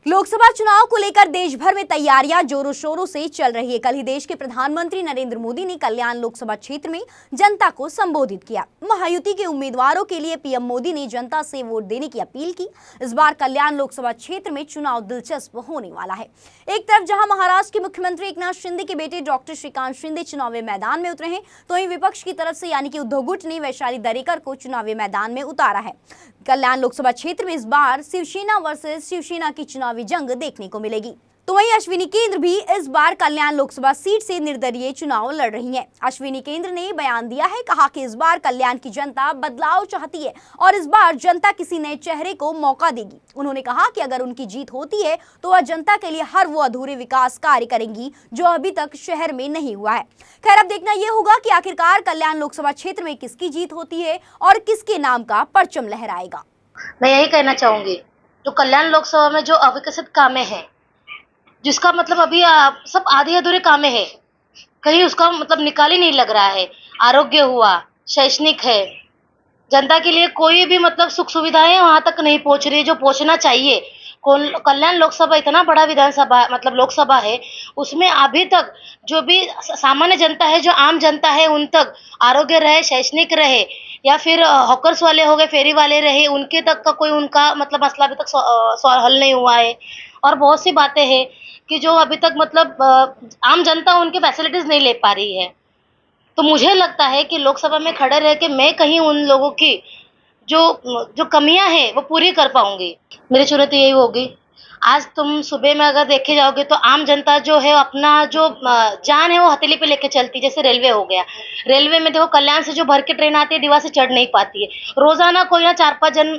लोकसभा चुनाव को लेकर देश भर में तैयारियां जोरों शोरों से चल रही है। कल ही देश के प्रधानमंत्री नरेंद्र मोदी ने कल्याण लोकसभा क्षेत्र में जनता को संबोधित किया। महायुति के उम्मीदवारों के लिए पीएम मोदी ने जनता से वोट देने की अपील की। इस बार कल्याण लोकसभा क्षेत्र में चुनाव दिलचस्प होने वाला है। एक तरफ जहां महाराष्ट्र के मुख्यमंत्री एकनाथ शिंदे के बेटे डॉक्टर श्रीकांत शिंदे चुनावी मैदान में उतरे हैं, तो वहीं विपक्ष की तरफ से यानी कि उद्धव गुट ने वैशाली दरेकर को चुनावी मैदान में उतारा है। कल्याण लोकसभा क्षेत्र में इस बार शिवसेना वर्सेस शिवसेना की चुनावी जंग देखने को मिलेगी। तो वहीं अश्विनी केंद्र भी इस बार कल्याण लोकसभा सीट से निर्दलीय चुनाव लड़ रही हैं। अश्विनी केंद्र ने बयान दिया है, कहा कि इस बार कल्याण की जनता बदलाव चाहती है और इस बार जनता किसी नए चेहरे को मौका देगी। उन्होंने कहा कि अगर उनकी जीत होती है तो वह जनता के लिए हर वो अधूरे विकास कार्य करेंगी जो अभी तक शहर में नहीं हुआ है। खैर, अब देखना यह होगा कि आखिरकार कल्याण लोकसभा क्षेत्र में किसकी जीत होती है और किसके नाम का परचम लहराएगा। मैं यही कहना चाहूंगी, जो कल्याण लोकसभा में जो अविकसित कामें हैं, जिसका मतलब अभी सब आधे अधूरे कामें हैं, कहीं उसका मतलब निकाल ही नहीं लग रहा है। आरोग्य हुआ, शैक्षणिक है, जनता के लिए कोई भी मतलब सुख सुविधाएं वहां तक नहीं पहुंच रही जो पहुंचना चाहिए। कल्याण लोकसभा इतना बड़ा विधानसभा मतलब लोकसभा है, उसमें अभी तक जो भी सामान्य जनता है, जो आम जनता है, उन तक आरोग्य रहे, शैक्षणिक रहे, या फिर हॉकर्स वाले हो गए, फेरी वाले रहे, उनके तक का कोई उनका मतलब मसला अभी तक हल नहीं हुआ है। और बहुत सी बातें हैं कि जो अभी तक मतलब आम जनता उनके फैसिलिटीज नहीं ले पा रही है। तो मुझे लगता है कि लोकसभा में खड़े रह के मैं कहीं उन लोगों की जो कमियां हैं वो पूरी कर पाऊंगी। मेरी चुनौती यही होगी। आज तुम सुबह में अगर देखे जाओगे तो आम जनता जो है अपना जो जान है वो हथेली पे लेके चलती। जैसे रेलवे हो गया, रेलवे में देखो कल्याण से जो भर के ट्रेन आती है, दीवा से चढ़ नहीं पाती है। रोजाना कोई ना 4-5 जन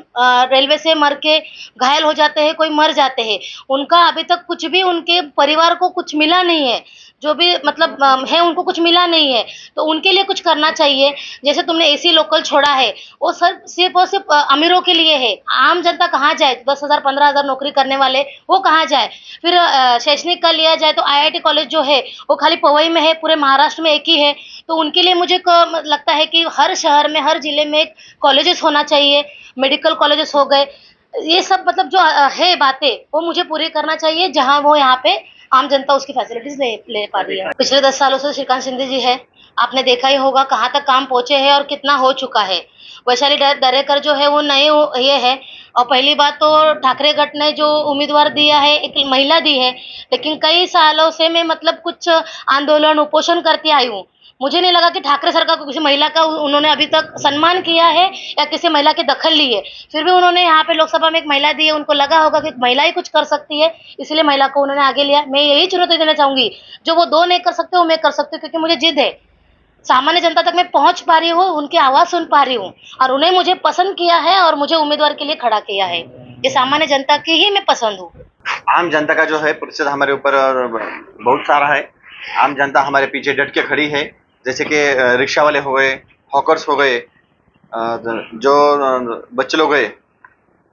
रेलवे से मर के घायल हो जाते हैं, कोई मर जाते हैं। उनका अभी तक कुछ भी, उनके परिवार को कुछ मिला नहीं है, जो भी मतलब है उनको कुछ मिला नहीं है। तो उनके लिए कुछ करना चाहिए। जैसे तुमने एसी लोकल छोड़ा है, वो सिर्फ और सिर्फ अमीरों के लिए है। आम जनता कहाँ जाए? 10,000 15,000 नौकरी करने वाले वो कहाँ जाए? फिर शैक्षणिक का लिया जाए तो आईआईटी कॉलेज जो है वो खाली पवई में है, पूरे महाराष्ट्र में एक ही है। तो उनके लिए मुझे लगता है कि हर शहर में, हर जिले में एक कॉलेजेस होना चाहिए, मेडिकल कॉलेजेस हो गए। ये सब मतलब जो है बातें वो मुझे पूरी करना चाहिए, जहाँ वो यहाँ पे आम जनता उसकी फैसिलिटीज नहीं ले पा रही है। पिछले 10 सालों से श्रीकांत शिंदे जी है, आपने देखा ही होगा कहाँ तक काम पहुंचे हैं और कितना हो चुका है। वैशाली दरेकर जो है वो नए ये है। और पहली बात तो ठाकरे गट ने जो उम्मीदवार दिया है, एक महिला दी है, लेकिन कई सालों से मैं मतलब कुछ आंदोलन उपोषण करती आई हूँ। मुझे नहीं लगा कि ठाकरे सरकार को किसी महिला का उन्होंने अभी तक सम्मान किया है या किसी महिला की दखल ली है। फिर भी उन्होंने यहाँ पे लोकसभा में एक महिला दी है, उनको लगा होगा कि महिला ही कुछ कर सकती है, इसलिए महिला को उन्होंने आगे लिया। मैं यही चुनौती देना चाहूंगी, जो वो दो नहीं कर सकते वो मैं कर सकती हूँ, क्योंकि मुझे जिद है। सामान्य जनता तक मैं पहुंच पा रही हूँ, उनकी आवाज सुन पा रही हूँ, और उन्हें मुझे पसंद किया है और मुझे उम्मीदवार के लिए खड़ा किया है। ये सामान्य जनता की ही मैं पसंद हूँ। आम जनता का जो है प्रतिशत हमारे ऊपर बहुत सारा है। आम जनता हमारे पीछे डट के खड़ी है। जैसे कि रिक्शा वाले हो गए, हॉकर्स हो गए, जो बच्चे लोग गए,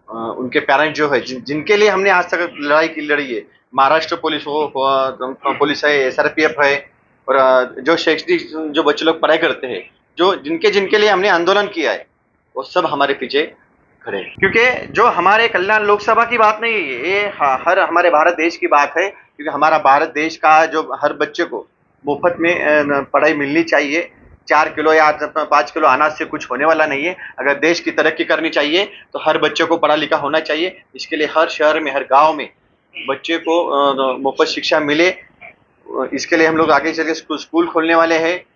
उनके पेरेंट्स जो है, जिनके लिए हमने आज तक लड़ी है। महाराष्ट्र पुलिस पुलिस है, SRPF है, और जो शैक्षणिक जो बच्चे लोग पढ़ाई करते हैं, जो जिनके लिए हमने आंदोलन किया है, वो सब हमारे पीछे खड़े हैं। क्योंकि जो हमारे कल्याण लोकसभा की बात नहीं है, ये हर हमारे भारत देश की बात है। क्योंकि हमारा भारत देश का जो हर बच्चे को मुफ्त में पढ़ाई मिलनी चाहिए। 4 किलो या 5 किलो अनाज से कुछ होने वाला नहीं है। अगर देश की तरक्की करनी चाहिए तो हर बच्चे को पढ़ा लिखा होना चाहिए। इसके लिए हर शहर में, हर गांव में बच्चे को मुफ्त शिक्षा मिले। इसके लिए हम लोग आगे चल के स्कूल खोलने वाले हैं।